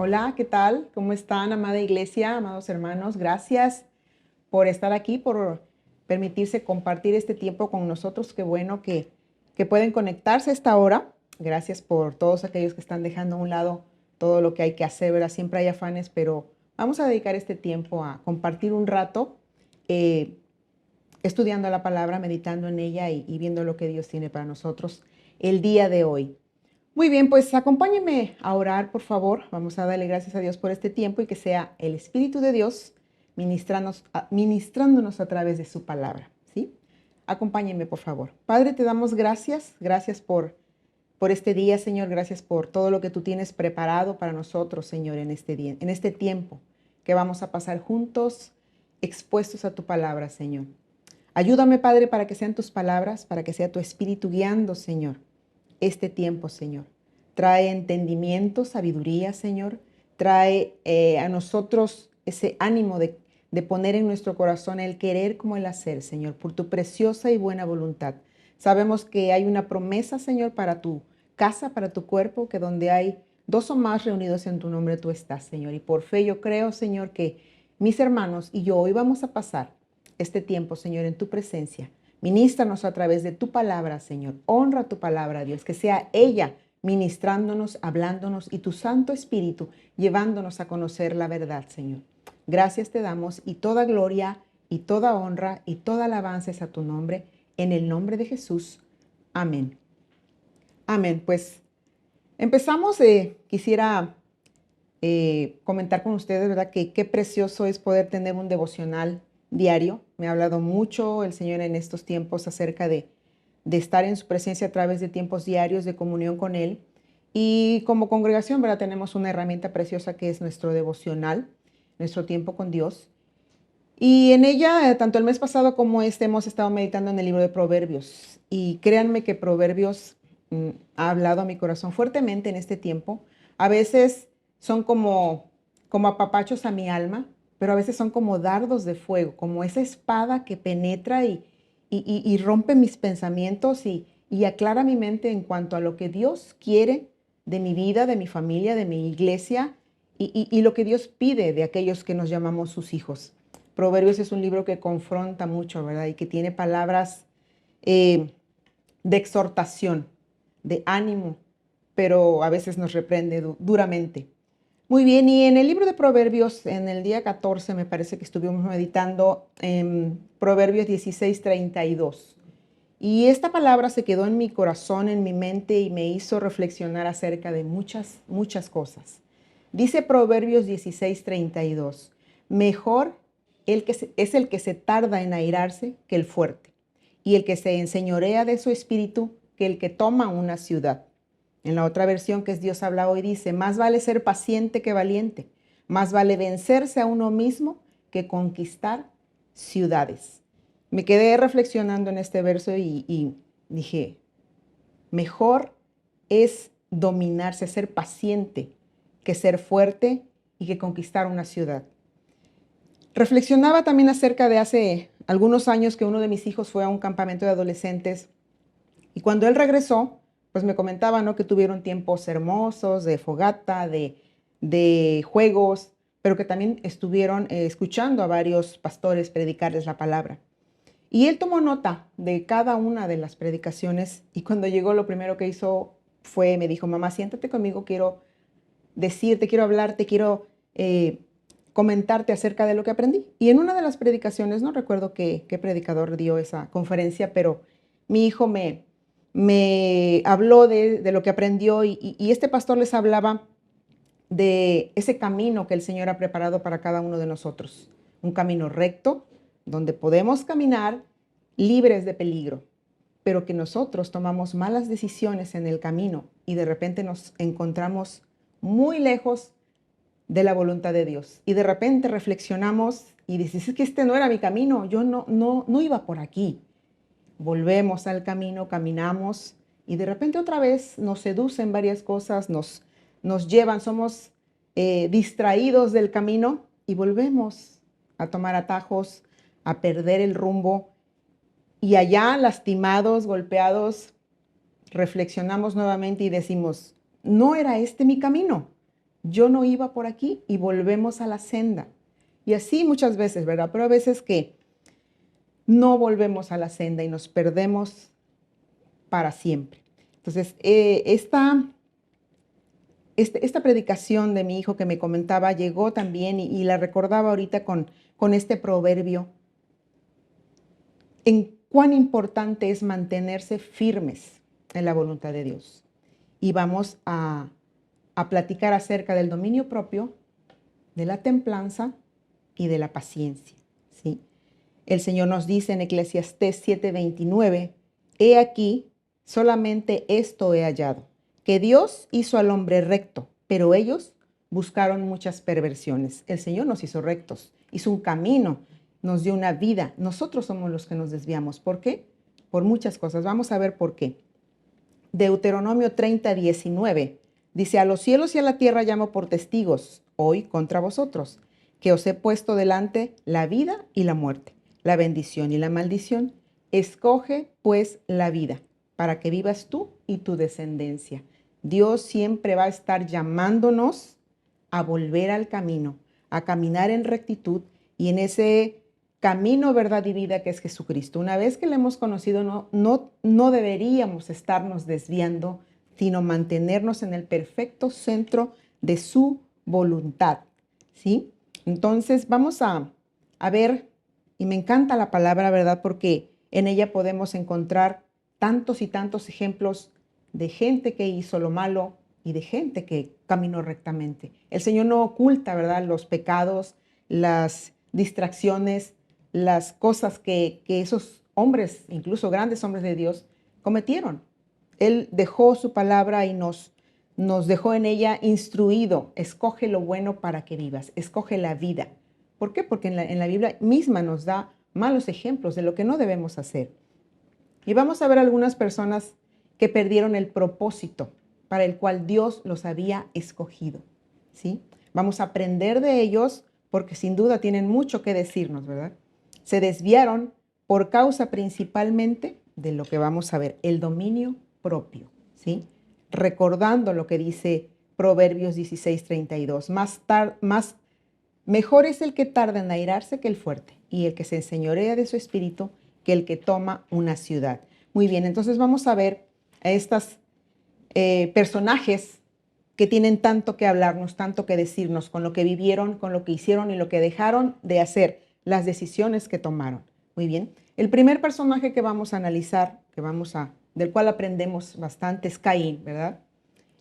Hola, ¿qué tal? ¿Cómo están, amada iglesia, amados hermanos? Gracias por estar aquí, por permitirse compartir este tiempo con nosotros. Qué bueno que pueden conectarse a esta hora. Gracias por todos aquellos que están dejando a un lado todo lo que hay que hacer, ¿verdad? Siempre hay afanes, pero vamos a dedicar este tiempo a compartir un rato eh, estudiando la palabra, meditando en ella y viendo lo que Dios tiene para nosotros el día de hoy. Muy bien, pues acompáñenme a orar, por favor. Vamos a darle gracias a Dios por este tiempo y que sea el Espíritu de Dios ministrándonos a través de su palabra, ¿sí? Acompáñenme, por favor. Padre, te damos gracias. Gracias por este día, Señor. Gracias por todo lo que tú tienes preparado para nosotros, Señor, en este día, en este tiempo que vamos a pasar juntos, expuestos a tu palabra, Señor. Ayúdame, Padre, para que sean tus palabras, para que sea tu Espíritu guiando, Señor, este tiempo, Señor. Trae entendimiento, sabiduría, Señor. Trae a nosotros ese ánimo de poner en nuestro corazón el querer como el hacer, Señor, por tu preciosa y buena voluntad. Sabemos que hay una promesa, Señor, para tu casa, para tu cuerpo, que donde hay dos o más reunidos en tu nombre, tú estás, Señor. Y por fe yo creo, Señor, que mis hermanos y yo hoy vamos a pasar este tiempo, Señor, en tu presencia. Ministranos a través de tu palabra, Señor. Honra tu palabra, Dios, que sea ella ministrándonos, hablándonos y tu Santo Espíritu llevándonos a conocer la verdad, Señor. Gracias te damos y toda gloria y toda honra y toda alabanza es a tu nombre, en el nombre de Jesús. Amén. Amén. Pues empezamos. Quisiera comentar con ustedes, ¿verdad? Que qué precioso es poder tener un devocional diario. Me ha hablado mucho el Señor en estos tiempos acerca de estar en su presencia a través de tiempos diarios de comunión con Él. Y como congregación, ¿verdad? Tenemos una herramienta preciosa que es nuestro devocional, nuestro tiempo con Dios. Y en ella, tanto el mes pasado como este, hemos estado meditando en el libro de Proverbios. Y créanme que Proverbios ha hablado a mi corazón fuertemente en este tiempo. A veces son como apapachos a mi alma, pero a veces son como dardos de fuego, como esa espada que penetra y rompe mis pensamientos y aclara mi mente en cuanto a lo que Dios quiere de mi vida, de mi familia, de mi iglesia y lo que Dios pide de aquellos que nos llamamos sus hijos. Proverbios es un libro que confronta mucho, ¿verdad? Y que tiene palabras eh, de exhortación, de ánimo, pero a veces nos reprende duramente. Muy bien, y en el libro de Proverbios, en el día 14, me parece que estuvimos meditando en Proverbios 16:32. Y esta palabra se quedó en mi corazón, en mi mente, y me hizo reflexionar acerca de muchas, muchas cosas. Dice Proverbios 16:32, mejor es el que se tarda en airarse que el fuerte, y el que se enseñorea de su espíritu que el que toma una ciudad. En la otra versión, que es Dios habla hoy, dice, más vale ser paciente que valiente, más vale vencerse a uno mismo que conquistar ciudades. Me quedé reflexionando en este verso y dije, mejor es dominarse, ser paciente, que ser fuerte y que conquistar una ciudad. Reflexionaba también acerca de hace algunos años que uno de mis hijos fue a un campamento de adolescentes y cuando él regresó, pues me comentaba, ¿no? Que tuvieron tiempos hermosos de fogata, de juegos, pero que también estuvieron escuchando a varios pastores predicarles la palabra. Y él tomó nota de cada una de las predicaciones y cuando llegó lo primero que hizo fue, me dijo, mamá, siéntate conmigo, quiero decirte, quiero hablarte, quiero comentarte acerca de lo que aprendí. Y en una de las predicaciones, no recuerdo qué predicador dio esa conferencia, pero mi hijo me habló de lo que aprendió y este pastor les hablaba de ese camino que el Señor ha preparado para cada uno de nosotros. Un camino recto donde podemos caminar libres de peligro, pero que nosotros tomamos malas decisiones en el camino y de repente nos encontramos muy lejos de la voluntad de Dios. Y de repente reflexionamos y dices, es que este no era mi camino, yo no iba por aquí. Volvemos al camino, caminamos y de repente otra vez nos seducen varias cosas, nos llevan, somos distraídos del camino y volvemos a tomar atajos, a perder el rumbo y allá lastimados, golpeados, reflexionamos nuevamente y decimos, no era este mi camino. yo no iba por aquí y volvemos a la senda. Y así muchas veces, ¿verdad? Pero a veces que no volvemos a la senda y nos perdemos para siempre. Entonces, esta predicación de mi hijo que me comentaba llegó también y la recordaba ahorita con este proverbio, en cuán importante es mantenerse firmes en la voluntad de Dios. Y vamos a platicar acerca del dominio propio, de la templanza y de la paciencia, ¿sí? El Señor nos dice en Eclesiastés 7:29, he aquí, solamente esto he hallado, que Dios hizo al hombre recto, pero ellos buscaron muchas perversiones. El Señor nos hizo rectos, hizo un camino, nos dio una vida. Nosotros somos los que nos desviamos. ¿Por qué? Por muchas cosas. Vamos a ver por qué. Deuteronomio 30:19 dice, a los cielos y a la tierra llamo por testigos hoy contra vosotros, que os he puesto delante la vida y la muerte, la bendición y la maldición. Escoge pues la vida para que vivas tú y tu descendencia. Dios siempre va a estar llamándonos a volver al camino, a caminar en rectitud y en ese camino, verdad y vida que es Jesucristo. Una vez que le hemos conocido, no deberíamos estarnos desviando, sino mantenernos en el perfecto centro de su voluntad, ¿sí? Entonces vamos a ver, y me encanta la palabra, ¿verdad? Porque en ella podemos encontrar tantos y tantos ejemplos de gente que hizo lo malo y de gente que caminó rectamente. El Señor no oculta, ¿verdad? Los pecados, las distracciones, las cosas que esos hombres, incluso grandes hombres de Dios, cometieron. Él dejó su palabra y nos dejó en ella instruido. Escoge lo bueno para que vivas, escoge la vida. ¿Por qué? Porque en la Biblia misma nos da malos ejemplos de lo que no debemos hacer. Y vamos a ver algunas personas que perdieron el propósito para el cual Dios los había escogido, ¿sí? Vamos a aprender de ellos porque sin duda tienen mucho que decirnos, ¿verdad? Se desviaron por causa principalmente de lo que vamos a ver, el dominio propio, ¿sí? Recordando lo que dice Proverbios 16:32, mejor es el que tarda en airarse que el fuerte, y el que se enseñorea de su espíritu que el que toma una ciudad. Muy bien, entonces vamos a ver a estos personajes que tienen tanto que hablarnos, tanto que decirnos, con lo que vivieron, con lo que hicieron y lo que dejaron de hacer, las decisiones que tomaron. Muy bien, el primer personaje que vamos a analizar, del cual aprendemos bastante, es Caín, ¿verdad?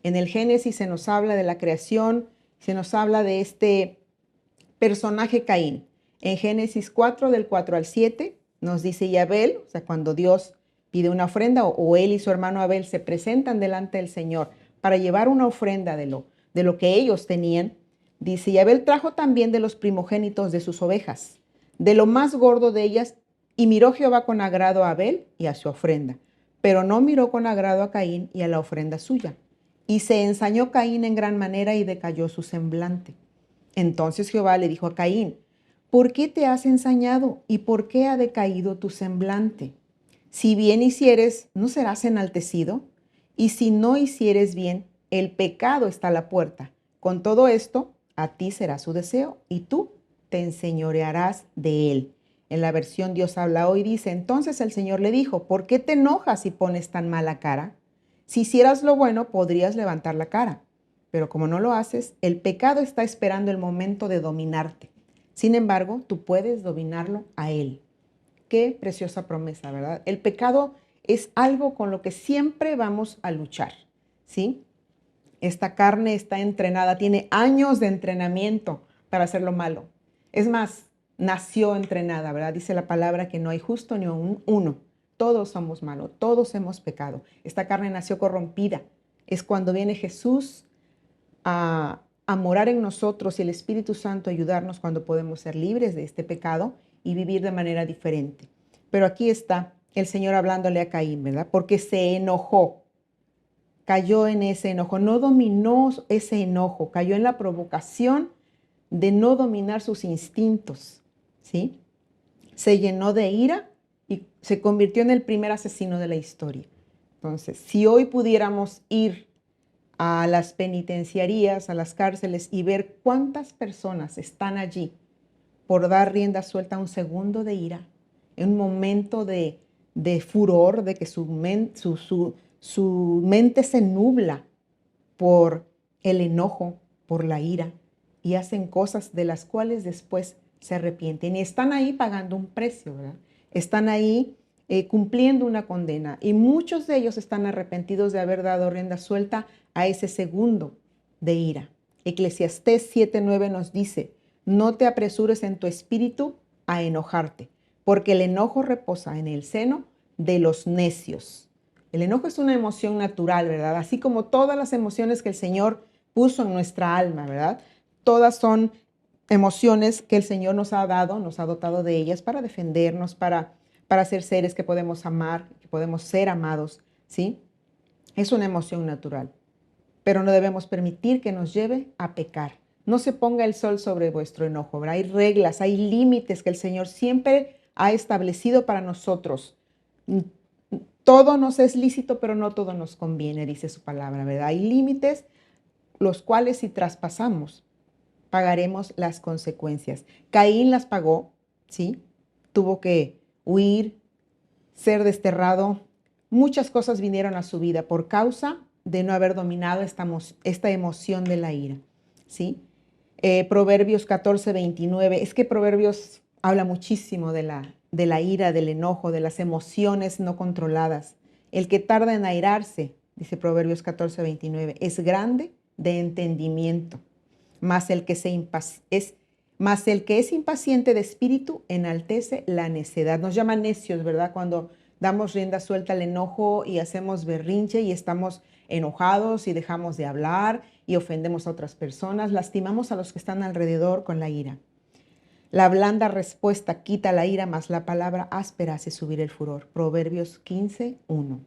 En el Génesis se nos habla de la creación, se nos habla de este personaje Caín. En Génesis 4, del 4 al 7, nos dice, y Abel, o sea, cuando Dios pide una ofrenda, o él y su hermano Abel se presentan delante del Señor para llevar una ofrenda de lo que ellos tenían, dice, y Abel trajo también de los primogénitos de sus ovejas, de lo más gordo de ellas, y miró Jehová con agrado a Abel y a su ofrenda, pero no miró con agrado a Caín y a la ofrenda suya. Y se ensañó Caín en gran manera y decayó su semblante. Entonces Jehová le dijo a Caín, ¿por qué te has ensañado y por qué ha decaído tu semblante? Si bien hicieres, ¿no serás enaltecido? Y si no hicieres bien, el pecado está a la puerta. Con todo esto, a ti será su deseo y tú te enseñorearás de él. En la versión Dios habla hoy dice, entonces el Señor le dijo, ¿por qué te enojas y pones tan mala cara? Si hicieras lo bueno, podrías levantar la cara. Pero como no lo haces, el pecado está esperando el momento de dominarte. Sin embargo, tú puedes dominarlo a él. Qué preciosa promesa, ¿verdad? El pecado es algo con lo que siempre vamos a luchar, ¿sí? Esta carne está entrenada, tiene años de entrenamiento para hacer lo malo. Es más, nació entrenada, ¿verdad? Dice la palabra que no hay justo ni uno. Todos somos malos, todos hemos pecado. Esta carne nació corrompida. Es cuando viene Jesús a morar en nosotros y el Espíritu Santo ayudarnos cuando podemos ser libres de este pecado y vivir de manera diferente. Pero aquí está el Señor hablándole a Caín, ¿verdad? Porque se enojó, cayó en ese enojo, no dominó ese enojo, cayó en la provocación de no dominar sus instintos, ¿sí? Se llenó de ira y se convirtió en el primer asesino de la historia. Entonces, si hoy pudiéramos ir a las penitenciarías, a las cárceles y ver cuántas personas están allí por dar rienda suelta a un segundo de ira, en un momento de furor, de que su mente se nubla por el enojo, por la ira, y hacen cosas de las cuales después se arrepienten. Y están ahí pagando un precio, ¿verdad? Están ahí cumpliendo una condena. Y muchos de ellos están arrepentidos de haber dado rienda suelta a ese segundo de ira. Eclesiastés 7:9 nos dice, no te apresures en tu espíritu a enojarte, porque el enojo reposa en el seno de los necios. El enojo es una emoción natural, ¿verdad? Así como todas las emociones que el Señor puso en nuestra alma, ¿verdad? Todas son emociones que el Señor nos ha dado, nos ha dotado de ellas para defendernos, para ser seres que podemos amar, que podemos ser amados, ¿sí? Es una emoción natural, pero no debemos permitir que nos lleve a pecar. No se ponga el sol sobre vuestro enojo, ¿verdad? Hay reglas, hay límites que el Señor siempre ha establecido para nosotros. Todo nos es lícito, pero no todo nos conviene, dice su palabra, ¿verdad? Hay límites los cuales si traspasamos, pagaremos las consecuencias. Caín las pagó, ¿sí? Tuvo que huir, ser desterrado. Muchas cosas vinieron a su vida por causa de no haber dominado esta emoción de la ira, ¿sí? Proverbios 14:29. Es que Proverbios habla muchísimo de la ira, del enojo, de las emociones no controladas. El que tarda en airarse, dice Proverbios 14:29, es grande de entendimiento, mas el que es impaciente de espíritu enaltece la necedad. Nos llaman necios, ¿verdad? Cuando damos rienda suelta al enojo y hacemos berrinche y estamos enojados y dejamos de hablar y ofendemos a otras personas, lastimamos a los que están alrededor con la ira. La blanda respuesta quita la ira, mas la palabra áspera hace subir el furor. Proverbios 15:1.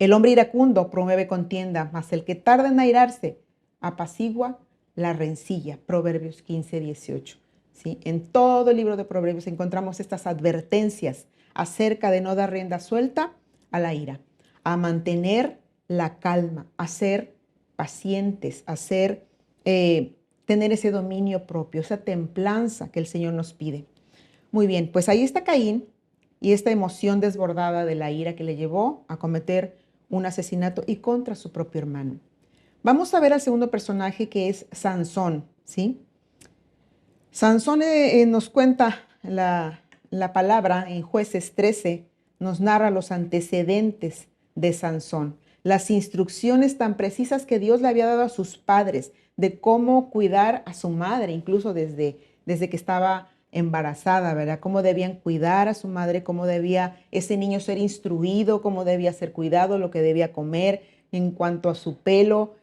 El hombre iracundo promueve contienda, mas el que tarda en airarse apacigua la rencilla. Proverbios 15:18. ¿Sí? En todo el libro de Proverbios encontramos estas advertencias acerca de no dar rienda suelta a la ira, a mantener la calma, a ser pacientes, a tener ese dominio propio, esa templanza que el Señor nos pide. Muy bien, pues ahí está Caín y esta emoción desbordada de la ira que le llevó a cometer un asesinato y contra su propio hermano. Vamos a ver al segundo personaje, que es Sansón, ¿sí? Sansón nos cuenta la palabra en Jueces 13, nos narra los antecedentes de Sansón, las instrucciones tan precisas que Dios le había dado a sus padres de cómo cuidar a su madre, incluso desde que estaba embarazada, ¿verdad? Cómo debían cuidar a su madre, cómo debía ese niño ser instruido, cómo debía ser cuidado, lo que debía comer en cuanto a su pelo.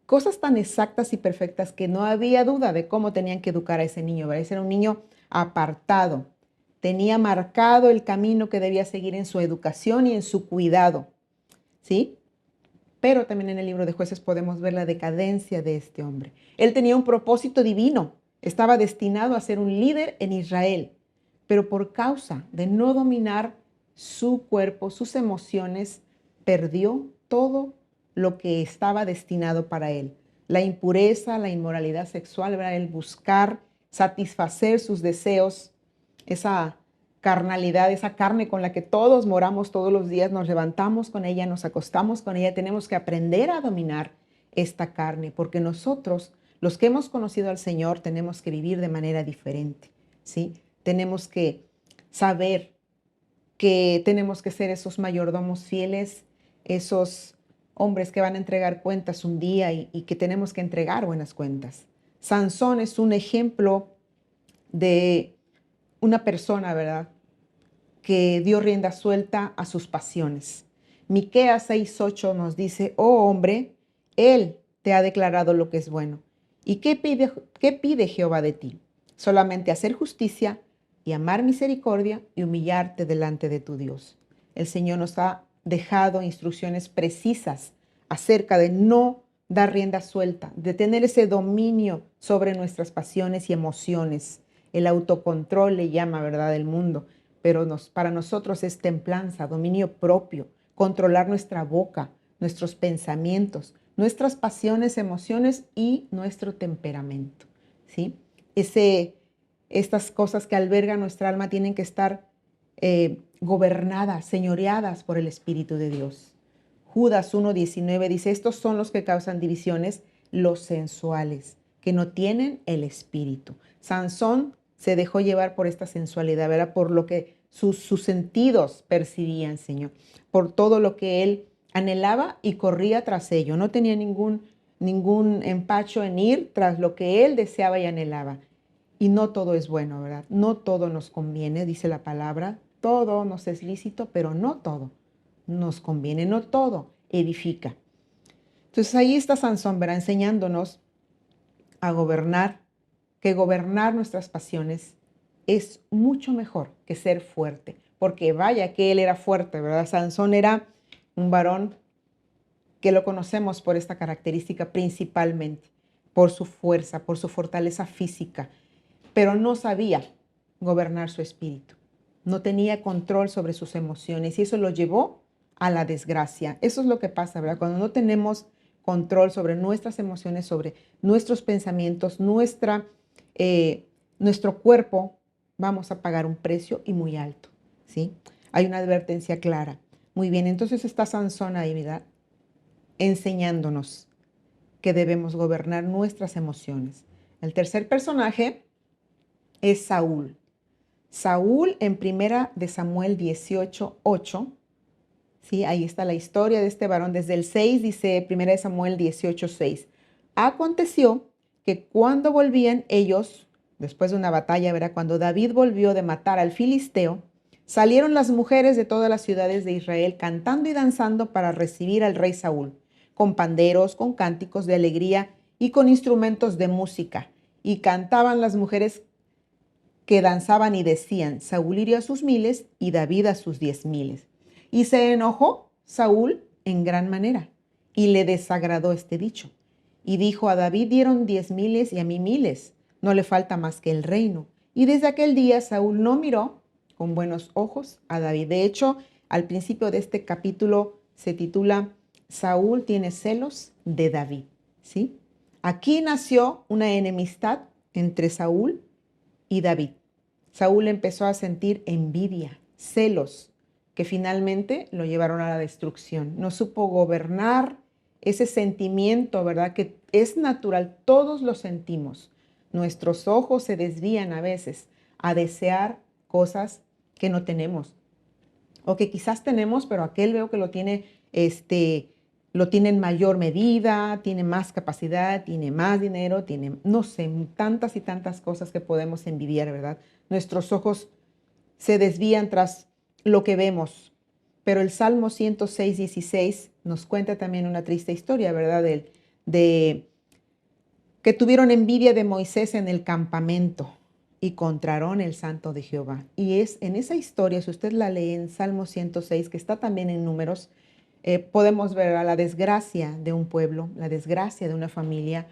Cosas tan exactas y perfectas que no había duda de cómo tenían que educar a ese niño, ¿verdad? Ese era un niño apartado, tenía marcado el camino que debía seguir en su educación y en su cuidado, ¿sí? Pero también en el libro de Jueces podemos ver la decadencia de este hombre. Él tenía un propósito divino, estaba destinado a ser un líder en Israel, pero por causa de no dominar su cuerpo, sus emociones, perdió todo lo que estaba destinado para él. La impureza, la inmoralidad sexual, ¿verdad? El buscar satisfacer sus deseos, esa carnalidad, esa carne con la que todos moramos todos los días, nos levantamos con ella, nos acostamos con ella. Tenemos que aprender a dominar esta carne, porque nosotros, los que hemos conocido al Señor, tenemos que vivir de manera diferente, ¿sí? Tenemos que saber que tenemos que ser esos mayordomos fieles, esos hombres que van a entregar cuentas un día y que tenemos que entregar buenas cuentas. Sansón es un ejemplo de una persona, ¿verdad?, que dio rienda suelta a sus pasiones. Miqueas 6:8 nos dice, oh hombre, él te ha declarado lo que es bueno. ¿Y qué pide Jehová de ti? Solamente hacer justicia y amar misericordia y humillarte delante de tu Dios. El Señor nos ha dejado instrucciones precisas acerca de no dar rienda suelta, de tener ese dominio sobre nuestras pasiones y emociones. El autocontrol le llama, ¿verdad?, el mundo, pero para nosotros es templanza, dominio propio, controlar nuestra boca, nuestros pensamientos, nuestras pasiones, emociones y nuestro temperamento, ¿sí? Estas cosas que alberga nuestra alma tienen que estar gobernadas, señoreadas por el Espíritu de Dios. Judas 1:19 dice, estos son los que causan divisiones, los sensuales, que no tienen el Espíritu. Sansón se dejó llevar por esta sensualidad, ¿verdad? Por lo que sus sentidos percibían, Señor, por todo lo que él anhelaba y corría tras ello. No tenía ningún empacho en ir tras lo que él deseaba y anhelaba. Y no todo es bueno, ¿verdad? No todo nos conviene, dice la palabra. Todo nos es lícito, pero no todo nos conviene, no todo edifica. Entonces ahí está Sansón, ¿verdad? Enseñándonos a gobernar, que gobernar nuestras pasiones es mucho mejor que ser fuerte, porque vaya que él era fuerte, ¿verdad? Sansón era un varón que lo conocemos por esta característica principalmente, por su fuerza, por su fortaleza física, pero no sabía gobernar su espíritu, no tenía control sobre sus emociones y eso lo llevó a la desgracia. Eso es lo que pasa, ¿verdad? Cuando no tenemos control sobre nuestras emociones, sobre nuestros pensamientos, nuestro cuerpo, vamos a pagar un precio y muy alto, ¿sí? Hay una advertencia clara. Muy bien, entonces está Sansón ahí, ¿verdad? Enseñándonos que debemos gobernar nuestras emociones. El tercer personaje es Saúl. Saúl en primera de Samuel 18:8, ¿sí? Ahí está la historia de este varón. Desde el 6 dice primera de Samuel 18:6. Aconteció que cuando volvían ellos, después de una batalla, ¿verdad? Cuando David volvió de matar al filisteo, salieron las mujeres de todas las ciudades de Israel cantando y danzando para recibir al rey Saúl, con panderos, con cánticos de alegría y con instrumentos de música. Y cantaban las mujeres que danzaban y decían, Saúl hirió a sus miles y David a sus 10,000. Y se enojó Saúl en gran manera y le desagradó este dicho. Y dijo, a David dieron 10,000 y a mí miles, no le falta más que el reino. Y desde aquel día Saúl no miró con buenos ojos a David. De hecho, al principio de este capítulo se titula Saúl tiene celos de David, ¿sí? Aquí nació una enemistad entre Saúl y David. Saúl empezó a sentir envidia, celos, que finalmente lo llevaron a la destrucción. No supo gobernar ese sentimiento, ¿verdad? Que es natural, todos lo sentimos. Nuestros ojos se desvían a veces a desear cosas que no tenemos o que quizás tenemos, pero aquel veo que lo tiene, lo tiene en mayor medida, tiene más capacidad, tiene más dinero, tiene, no sé, tantas y tantas cosas que podemos envidiar, ¿verdad? Nuestros ojos se desvían tras lo que vemos. Pero el Salmo 106:16 nos cuenta también una triste historia, ¿verdad? De que tuvieron envidia de Moisés en el campamento y contra Aarón el santo de Jehová. Y es en esa historia, si usted la lee en Salmo 106, que está también en Números, podemos ver a la desgracia de un pueblo, la desgracia de una familia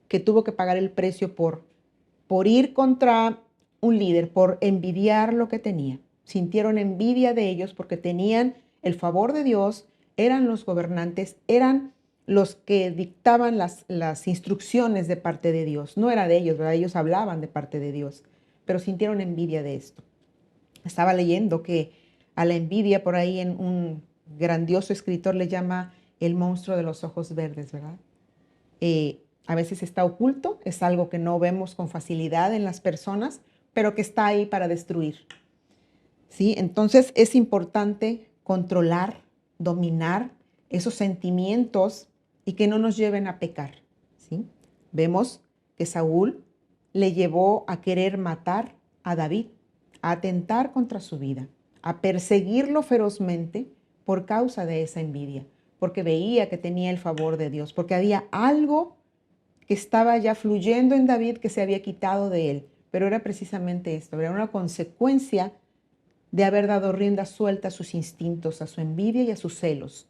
que tuvo que pagar el precio por ir contra un líder, por envidiar lo que tenía. Sintieron envidia de ellos porque tenían el favor de Dios, eran los gobernantes, eran los que dictaban las instrucciones de parte de Dios. No era de ellos, ¿verdad? Ellos hablaban de parte de Dios, pero sintieron envidia de esto. Estaba leyendo que a la envidia por ahí en un grandioso escritor le llama el monstruo de los ojos verdes, ¿verdad? A veces está oculto, es algo que no vemos con facilidad en las personas, pero que está ahí para destruir, ¿sí? Entonces es importante controlar, dominar esos sentimientos y que no nos lleven a pecar, ¿sí? Vemos que Saúl le llevó a querer matar a David, a atentar contra su vida, a perseguirlo ferozmente por causa de esa envidia, porque veía que tenía el favor de Dios, porque había algo que estaba ya fluyendo en David que se había quitado de él, pero era precisamente esto, era una consecuencia de haber dado rienda suelta a sus instintos, a su envidia y a sus celos.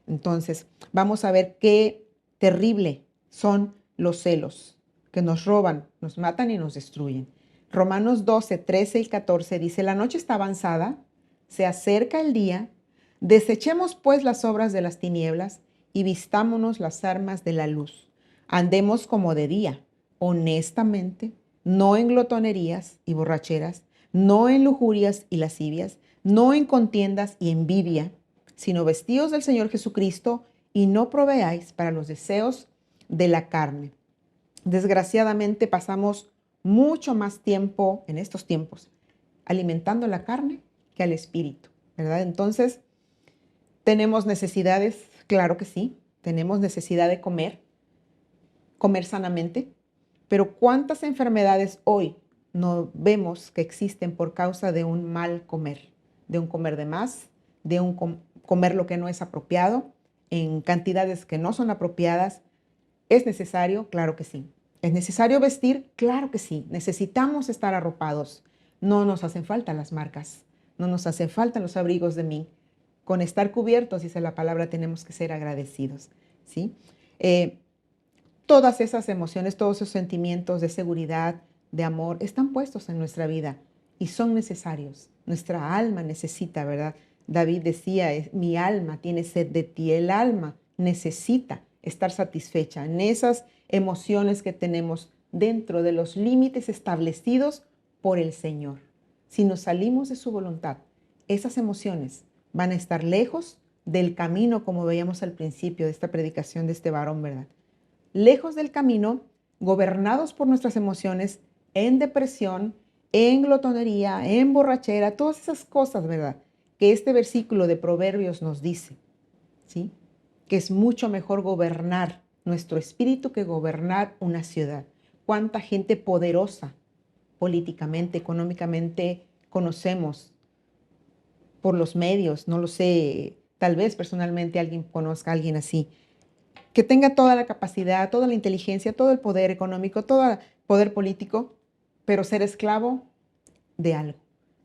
Entonces, vamos a ver qué terrible son los celos, que nos roban, nos matan y nos destruyen. Romanos 12:13 y 14 dice, la noche está avanzada, se acerca el día, desechemos pues las obras de las tinieblas y vistámonos las armas de la luz. Andemos como de día, honestamente, no en glotonerías y borracheras, no en lujurias y lascivias, no en contiendas y envidia, sino vestidos del Señor Jesucristo y no proveáis para los deseos de la carne. Desgraciadamente pasamos mucho más tiempo en estos tiempos alimentando la carne que al espíritu, ¿verdad? Entonces, tenemos necesidades, claro que sí, tenemos necesidad de comer sanamente, pero ¿cuántas enfermedades hoy no vemos que existen por causa de un mal comer, de un comer de más, de un comer lo que no es apropiado, en cantidades que no son apropiadas? ¿Es necesario? Claro que sí. ¿Es necesario vestir? Claro que sí. Necesitamos estar arropados. No nos hacen falta las marcas, no nos hacen falta los abrigos de mí. Con estar cubiertos, dice la palabra, tenemos que ser agradecidos, ¿sí? Todas esas emociones, todos esos sentimientos de seguridad, de amor, están puestos en nuestra vida y son necesarios. Nuestra alma necesita, ¿verdad? David decía, mi alma tiene sed de ti. El alma necesita estar satisfecha en esas emociones que tenemos dentro de los límites establecidos por el Señor. Si nos salimos de su voluntad, esas emociones van a estar lejos del camino, como veíamos al principio de esta predicación de este varón, ¿verdad? Lejos del camino, gobernados por nuestras emociones, en depresión, en glotonería, en borrachera, todas esas cosas, ¿verdad? Que este versículo de Proverbios nos dice, ¿sí? Que es mucho mejor gobernar nuestro espíritu que gobernar una ciudad. ¿Cuánta gente poderosa políticamente, económicamente conocemos por los medios? No lo sé, tal vez personalmente alguien conozca a alguien así, que tenga toda la capacidad, toda la inteligencia, todo el poder económico, todo el poder político, pero ser esclavo de algo,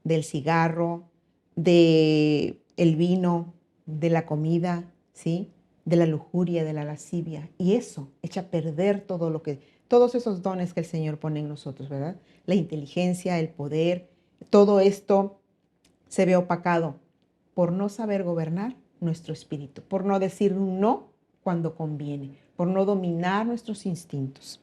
del cigarro, del vino, de la comida, ¿sí? De la lujuria, de la lascivia. Y eso echa a perder todos esos dones que el Señor pone en nosotros, ¿verdad? La inteligencia, el poder, todo esto se ve opacado por no saber gobernar nuestro espíritu, por no decir un no cuando conviene, por no dominar nuestros instintos.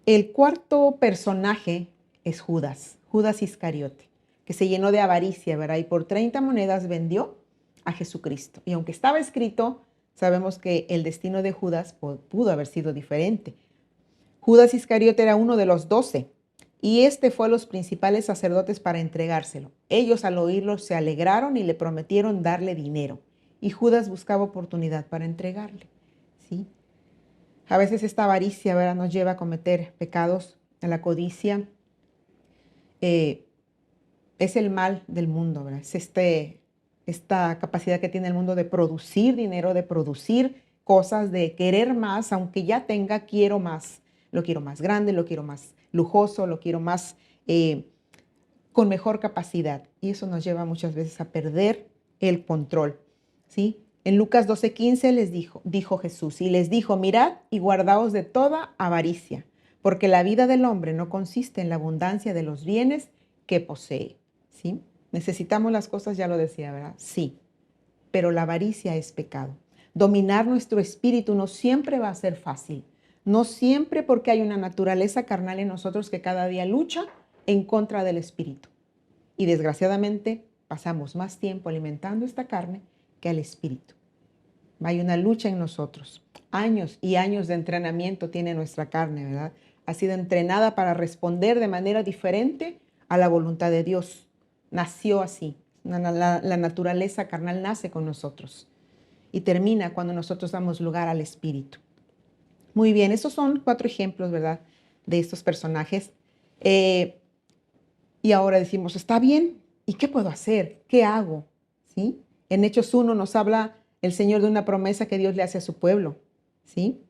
El cuarto personaje es Judas, Judas Iscariote, que se llenó de avaricia, ¿verdad? Y por 30 monedas vendió a Jesucristo. Y aunque estaba escrito, sabemos que el destino de Judas pudo haber sido diferente. Judas Iscariote era uno de los 12 y este fue a los principales sacerdotes para entregárselo. Ellos al oírlo se alegraron y le prometieron darle dinero. Y Judas buscaba oportunidad para entregarle, ¿sí? A veces esta avaricia, ¿verdad?, nos lleva a cometer pecados. La codicia es el mal del mundo, ¿verdad? Es esta capacidad que tiene el mundo de producir dinero, de producir cosas, de querer más, aunque ya tenga, quiero más. Lo quiero más grande, lo quiero más lujoso, lo quiero más con mejor capacidad. Y eso nos lleva muchas veces a perder el control, ¿sí? En Lucas 12:15 dijo Jesús, y les dijo, mirad y guardaos de toda avaricia, porque la vida del hombre no consiste en la abundancia de los bienes que posee, ¿sí? Necesitamos las cosas, ya lo decía, ¿verdad? Sí, pero la avaricia es pecado. Dominar nuestro espíritu no siempre va a ser fácil, no siempre, porque hay una naturaleza carnal en nosotros que cada día lucha en contra del espíritu. Y desgraciadamente pasamos más tiempo alimentando esta carne que al espíritu. Hay una lucha en nosotros. Años y años de entrenamiento tiene nuestra carne, ¿verdad? Ha sido entrenada para responder de manera diferente a la voluntad de Dios. Nació así. La naturaleza carnal nace con nosotros y termina cuando nosotros damos lugar al espíritu. Muy bien, esos son 4 ejemplos, ¿verdad?, de estos personajes. Y ahora decimos, está bien, ¿y qué puedo hacer? ¿Qué hago? ¿Sí? En Hechos 1 nos habla el Señor de una promesa que Dios le hace a su pueblo, ¿sí?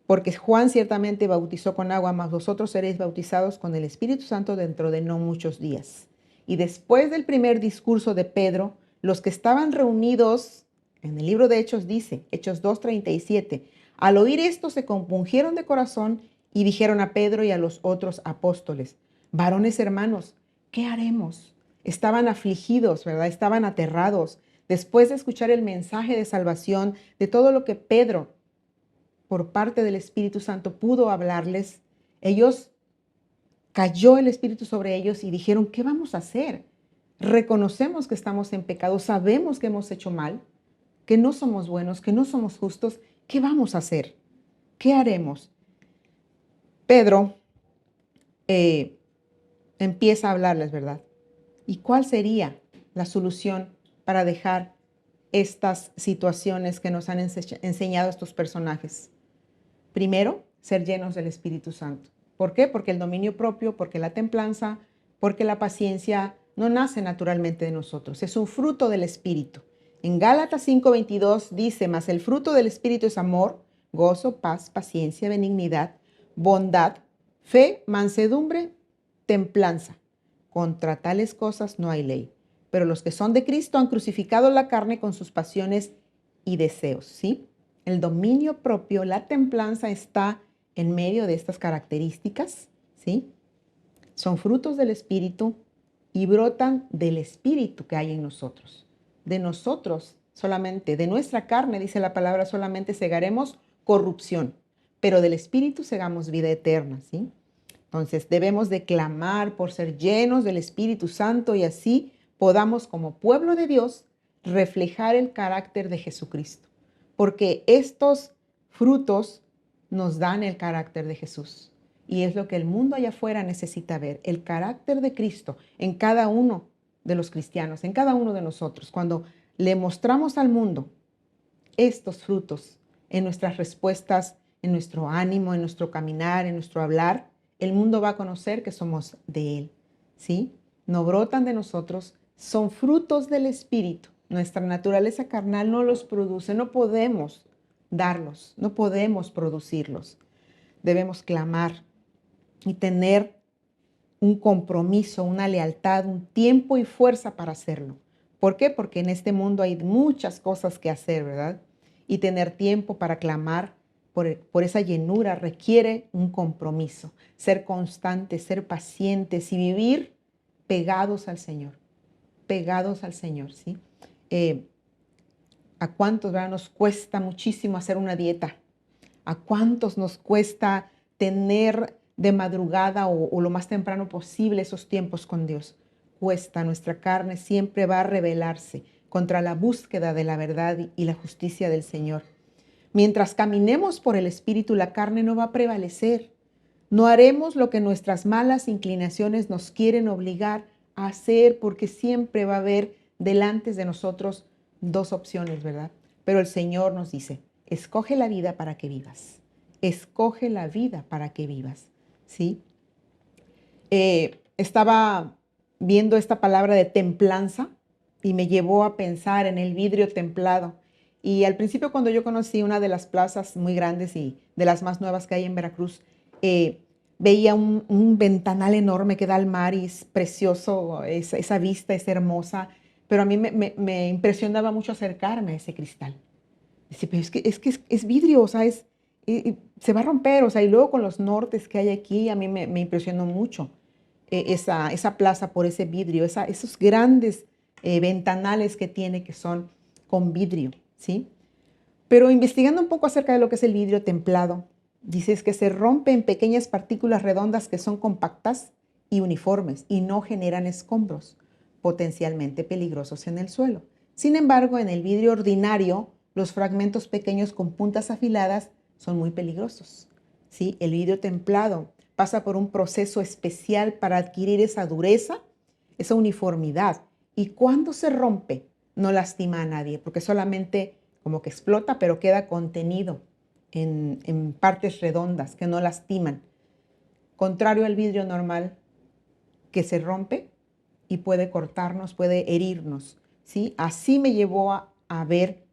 Porque Juan ciertamente bautizó con agua, mas vosotros seréis bautizados con el Espíritu Santo dentro de no muchos días. Y después del primer discurso de Pedro, los que estaban reunidos, en el libro de Hechos dice, Hechos 2:37, al oír esto se compungieron de corazón y dijeron a Pedro y a los otros apóstoles, varones hermanos, ¿qué haremos? Estaban afligidos, ¿verdad? Estaban aterrados. Después de escuchar el mensaje de salvación, de todo lo que Pedro, por parte del Espíritu Santo, pudo hablarles, cayó el Espíritu sobre ellos y dijeron, ¿qué vamos a hacer? Reconocemos que estamos en pecado, sabemos que hemos hecho mal, que no somos buenos, que no somos justos. ¿Qué vamos a hacer? ¿Qué haremos? Pedro empieza a hablarles, ¿verdad? ¿Y cuál sería la solución para dejar estas situaciones que nos han enseñado estos personajes? Primero, ser llenos del Espíritu Santo. ¿Por qué? Porque el dominio propio, porque la templanza, porque la paciencia no nace naturalmente de nosotros, es un fruto del Espíritu. En Gálatas 5:22 dice, mas el fruto del Espíritu es amor, gozo, paz, paciencia, benignidad, bondad, fe, mansedumbre, templanza. Contra tales cosas no hay ley. Pero los que son de Cristo han crucificado la carne con sus pasiones y deseos, ¿sí? El dominio propio, la templanza está en medio de estas características, ¿sí? Son frutos del Espíritu y brotan del Espíritu que hay en nosotros. De nosotros solamente, de nuestra carne, dice la palabra, solamente segaremos corrupción, pero del Espíritu segamos vida eterna, ¿sí? Entonces debemos de clamar por ser llenos del Espíritu Santo y así podamos como pueblo de Dios reflejar el carácter de Jesucristo. Porque estos frutos nos dan el carácter de Jesús. Y es lo que el mundo allá afuera necesita ver, el carácter de Cristo en cada uno de los cristianos, en cada uno de nosotros. Cuando le mostramos al mundo estos frutos en nuestras respuestas, en nuestro ánimo, en nuestro caminar, en nuestro hablar, el mundo va a conocer que somos de Él, ¿sí? No brotan de nosotros, son frutos del Espíritu. Nuestra naturaleza carnal no los produce, no podemos darlos, no podemos producirlos. Debemos clamar y tener un compromiso, una lealtad, un tiempo y fuerza para hacerlo. ¿Por qué? Porque en este mundo hay muchas cosas que hacer, ¿verdad? Y tener tiempo para clamar por esa llenura requiere un compromiso, ser constantes, ser pacientes y vivir pegados al Señor, ¿sí? ¿A cuántos, verdad, nos cuesta muchísimo hacer una dieta? ¿A cuántos nos cuesta tener de madrugada o lo más temprano posible esos tiempos con Dios? Cuesta, nuestra carne siempre va a rebelarse contra la búsqueda de la verdad y la justicia del Señor. Mientras caminemos por el Espíritu, la carne no va a prevalecer. No haremos lo que nuestras malas inclinaciones nos quieren obligar a hacer, porque siempre va a haber delante de nosotros dos opciones, ¿verdad? Pero el Señor nos dice, escoge la vida para que vivas. Escoge la vida para que vivas, ¿sí? Estaba viendo esta palabra de templanza y me llevó a pensar en el vidrio templado. Y al principio, cuando yo conocí una de las plazas muy grandes y de las más nuevas que hay en Veracruz, veía un ventanal enorme que da al mar y es precioso, esa vista es hermosa, pero a mí me impresionaba mucho acercarme a ese cristal. Dice, pero es vidrio, o sea, se va a romper, o sea, y luego con los nortes que hay aquí, a mí me impresionó mucho esa plaza por ese vidrio, esos grandes ventanales que tiene que son con vidrio, ¿sí? Pero investigando un poco acerca de lo que es el vidrio templado, dices que se rompe en pequeñas partículas redondas que son compactas y uniformes y no generan escombros potencialmente peligrosos en el suelo. Sin embargo, en el vidrio ordinario, los fragmentos pequeños con puntas afiladas son muy peligrosos, ¿sí? El vidrio templado pasa por un proceso especial para adquirir esa dureza, esa uniformidad. Y cuando se rompe, no lastima a nadie, porque solamente como que explota, pero queda contenido en partes redondas que no lastiman. Contrario al vidrio normal, que se rompe y puede cortarnos, puede herirnos, ¿sí? Así me llevó a ver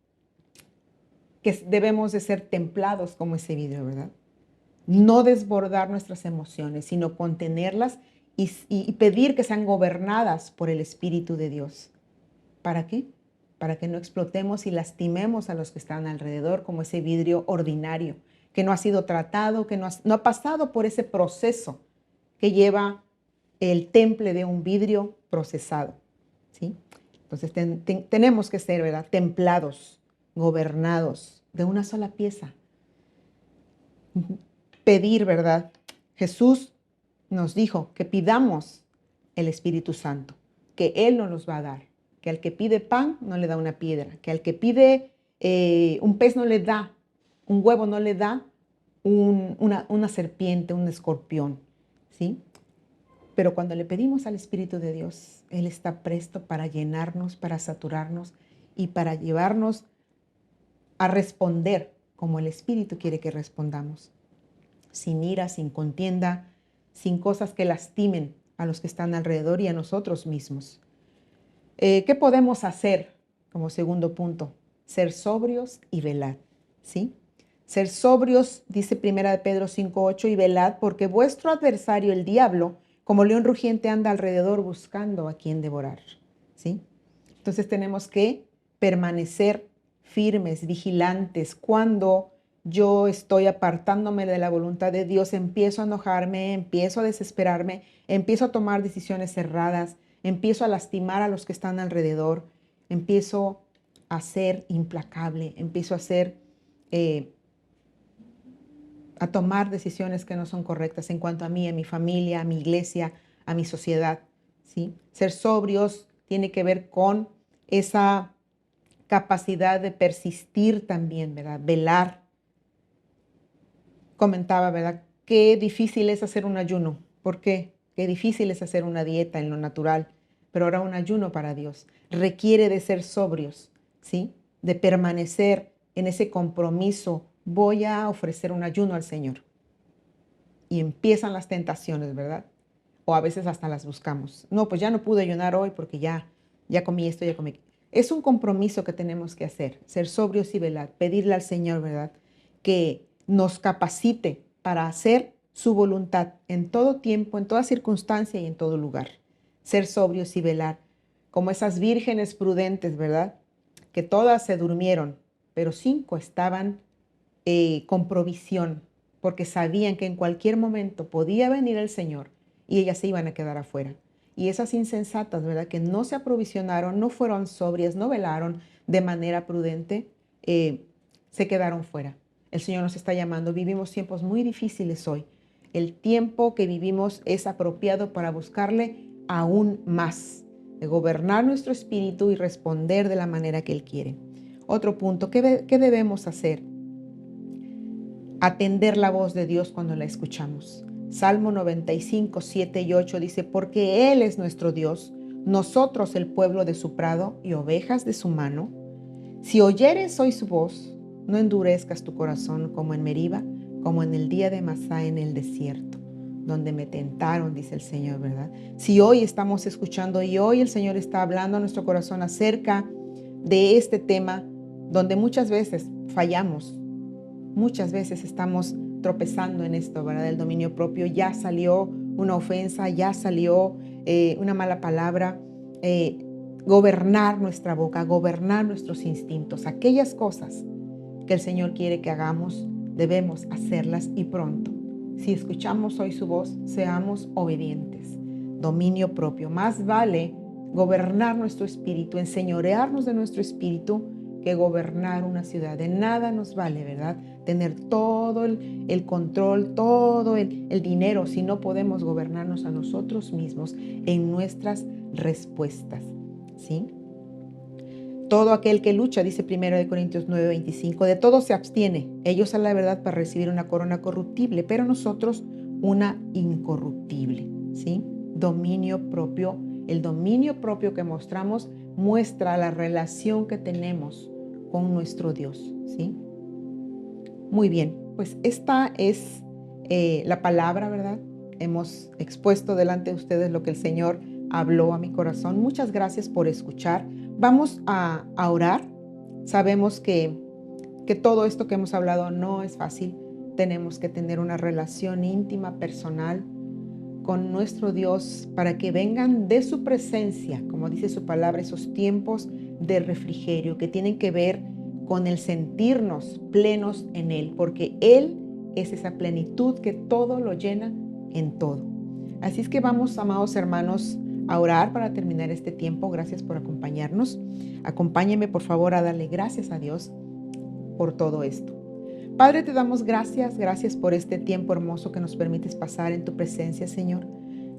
que debemos de ser templados como ese vidrio, ¿verdad? No desbordar nuestras emociones, sino contenerlas y pedir que sean gobernadas por el Espíritu de Dios. ¿Para qué? Para que no explotemos y lastimemos a los que están alrededor, como ese vidrio ordinario, que no ha sido tratado, que no ha pasado por ese proceso que lleva el temple de un vidrio procesado, ¿sí? Entonces tenemos que ser, ¿verdad?, templados, gobernados de una sola pieza. Pedir, ¿verdad? Jesús nos dijo que pidamos el Espíritu Santo, que Él nos los va a dar, que al que pide pan no le da una piedra, que al que pide un pez no le da, un huevo no le da una serpiente, un escorpión, ¿sí? Pero cuando le pedimos al Espíritu de Dios, Él está presto para llenarnos, para saturarnos y para llevarnos a responder como el Espíritu quiere que respondamos, sin ira, sin contienda, sin cosas que lastimen a los que están alrededor y a nosotros mismos. ¿Qué podemos hacer como segundo punto? Ser sobrios y velad, ¿sí? Ser sobrios, dice 1 Pedro 5:8, y velad, porque vuestro adversario, el diablo, como león rugiente, anda alrededor buscando a quien devorar, ¿sí? Entonces tenemos que permanecer firmes, vigilantes. Cuando yo estoy apartándome de la voluntad de Dios, empiezo a enojarme, empiezo a desesperarme, empiezo a tomar decisiones erradas, empiezo a lastimar a los que están alrededor, empiezo a ser implacable, empiezo a tomar decisiones que no son correctas en cuanto a mí, a mi familia, a mi iglesia, a mi sociedad, ¿sí? Ser sobrios tiene que ver con esa capacidad de persistir también, ¿verdad? Velar. Comentaba, ¿verdad? Qué difícil es hacer un ayuno. ¿Por qué? Qué difícil es hacer una dieta en lo natural. Pero ahora un ayuno para Dios requiere de ser sobrios, ¿sí? De permanecer en ese compromiso. Voy a ofrecer un ayuno al Señor. Y empiezan las tentaciones, ¿verdad? O a veces hasta las buscamos. No, pues ya no pude ayunar hoy porque ya comí esto, ya comí. Es un compromiso que tenemos que hacer, ser sobrios y velar, pedirle al Señor, ¿verdad?, que nos capacite para hacer su voluntad en todo tiempo, en toda circunstancia y en todo lugar. Ser sobrios y velar, como esas vírgenes prudentes, ¿verdad?, que todas se durmieron, pero 5 estaban con provisión, porque sabían que en cualquier momento podía venir el Señor y ellas se iban a quedar afuera. Y esas insensatas, ¿verdad?, que no se aprovisionaron, no fueron sobrias, no velaron de manera prudente, se quedaron fuera. El Señor nos está llamando. Vivimos tiempos muy difíciles hoy. El tiempo que vivimos es apropiado para buscarle aún más, de gobernar nuestro espíritu y responder de la manera que Él quiere. Otro punto, ¿qué debemos hacer? Atender la voz de Dios cuando la escuchamos. Salmo 95, 7 y 8 dice, porque Él es nuestro Dios, nosotros el pueblo de su prado y ovejas de su mano. Si oyeres hoy su voz, no endurezcas tu corazón como en Meriba, como en el día de Masá en el desierto, donde me tentaron, dice el Señor, ¿verdad? Si hoy estamos escuchando y hoy el Señor está hablando a nuestro corazón acerca de este tema, donde muchas veces fallamos, muchas veces estamos tropezando en esto, ¿verdad? Del dominio propio. Ya salió una ofensa, ya salió una mala palabra. Gobernar nuestra boca, gobernar nuestros instintos. Aquellas cosas que el Señor quiere que hagamos, debemos hacerlas y pronto. Si escuchamos hoy su voz, seamos obedientes. Dominio propio. Más vale gobernar nuestro espíritu, enseñorearnos de nuestro espíritu, que gobernar una ciudad. De nada nos vale, ¿verdad?, tener todo el control, todo el dinero, si no podemos gobernarnos a nosotros mismos en nuestras respuestas, ¿sí? Todo aquel que lucha, dice 1 Corintios 9:25, de todo se abstiene. Ellos a la verdad para recibir una corona corruptible, pero nosotros una incorruptible, ¿sí? Dominio propio. El dominio propio que mostramos muestra la relación que tenemos con nuestro Dios, ¿sí? Muy bien, pues esta es la palabra, ¿verdad? Hemos expuesto delante de ustedes lo que el Señor habló a mi corazón. Muchas gracias por escuchar. Vamos a orar. Sabemos que todo esto que hemos hablado no es fácil. Tenemos que tener una relación íntima, personal con nuestro Dios para que vengan de su presencia, como dice su palabra, esos tiempos de refrigerio que tienen que ver con el sentirnos plenos en Él, porque Él es esa plenitud que todo lo llena en todo. Así es que vamos, amados hermanos, a orar para terminar este tiempo. Gracias por acompañarnos. Acompáñeme, por favor, a darle gracias a Dios por todo esto. Padre, te damos gracias. Gracias por este tiempo hermoso que nos permites pasar en tu presencia, Señor.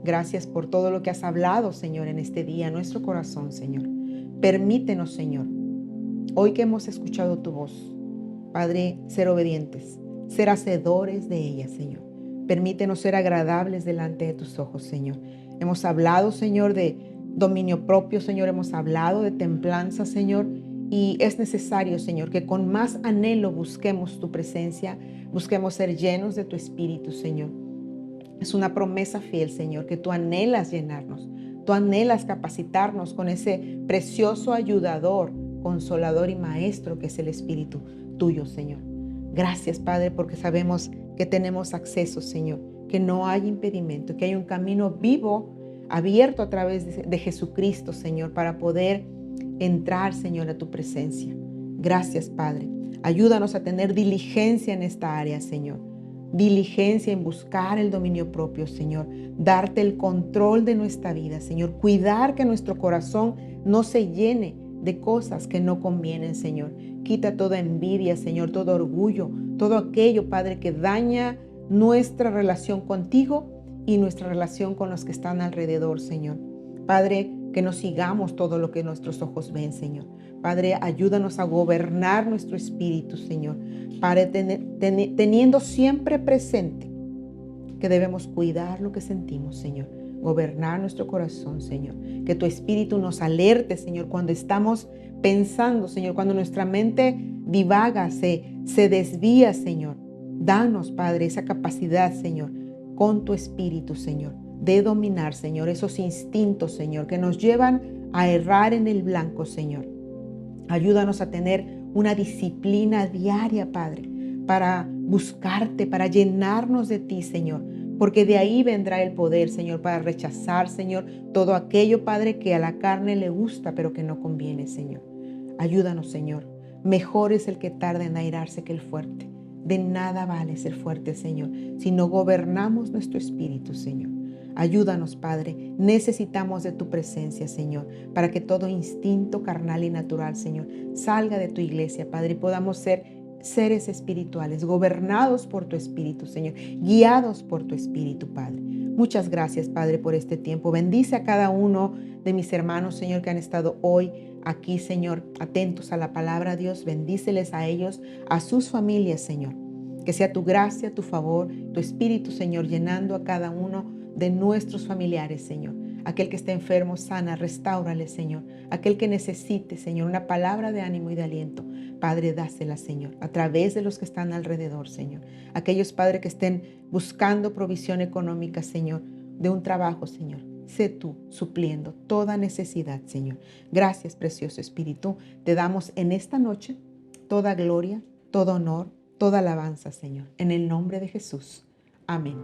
Gracias por todo lo que has hablado, Señor, en este día, en nuestro corazón, Señor. Permítenos, Señor, hoy que hemos escuchado tu voz, Padre, ser obedientes, ser hacedores de ella, Señor. Permítenos ser agradables delante de tus ojos, Señor. Hemos hablado, Señor, de dominio propio, Señor. Hemos hablado de templanza, Señor. Y es necesario, Señor, que con más anhelo busquemos tu presencia, busquemos ser llenos de tu Espíritu, Señor. Es una promesa fiel, Señor, que tú anhelas llenarnos. Tú anhelas capacitarnos con ese precioso ayudador, consolador y maestro que es el Espíritu tuyo, Señor. Gracias, Padre, porque sabemos que tenemos acceso, Señor, que no hay impedimento, que hay un camino vivo, abierto a través de Jesucristo, Señor, para poder entrar, Señor, a tu presencia. Gracias, Padre. Ayúdanos a tener diligencia en esta área, Señor. Diligencia en buscar el dominio propio, Señor. Darte el control de nuestra vida, Señor. Cuidar que nuestro corazón no se llene de cosas que no convienen, Señor. Quita toda envidia, Señor, todo orgullo, todo aquello, Padre, que daña nuestra relación contigo y nuestra relación con los que están alrededor, Señor. Padre, que no sigamos todo lo que nuestros ojos ven, Señor. Padre, ayúdanos a gobernar nuestro espíritu, Señor. Padre, teniendo siempre presente que debemos cuidar lo que sentimos, Señor. Gobernar nuestro corazón, Señor. Que tu espíritu nos alerte, Señor, cuando estamos pensando, Señor, cuando nuestra mente divaga, se desvía, Señor. Danos, Padre, esa capacidad, Señor, con tu espíritu, Señor, de dominar, Señor, esos instintos, Señor, que nos llevan a errar en el blanco, Señor. Ayúdanos a tener una disciplina diaria, Padre, para buscarte, para llenarnos de ti, Señor, porque de ahí vendrá el poder, Señor, para rechazar, Señor, todo aquello, Padre, que a la carne le gusta, pero que no conviene, Señor. Ayúdanos, Señor. Mejor es el que tarda en airarse que el fuerte. De nada vale ser fuerte, Señor, si no gobernamos nuestro espíritu, Señor. Ayúdanos, Padre. Necesitamos de tu presencia, Señor, para que todo instinto carnal y natural, Señor, salga de tu iglesia, Padre, y podamos ser seres espirituales, gobernados por tu Espíritu, Señor, guiados por tu Espíritu, Padre. Muchas gracias, Padre, por este tiempo. Bendice a cada uno de mis hermanos, Señor, que han estado hoy aquí, Señor, atentos a la palabra, Dios. Bendíceles a ellos, a sus familias, Señor. Que sea tu gracia, tu favor, tu Espíritu, Señor, llenando a cada uno de nuestros familiares, Señor. Aquel que esté enfermo, sana, restáurale, Señor. Aquel que necesite, Señor, una palabra de ánimo y de aliento, Padre, dásela, Señor, a través de los que están alrededor, Señor. Aquellos, Padre, que estén buscando provisión económica, Señor, de un trabajo, Señor. Sé tú supliendo toda necesidad, Señor. Gracias, precioso Espíritu. Te damos en esta noche toda gloria, todo honor, toda alabanza, Señor. En el nombre de Jesús. Amén.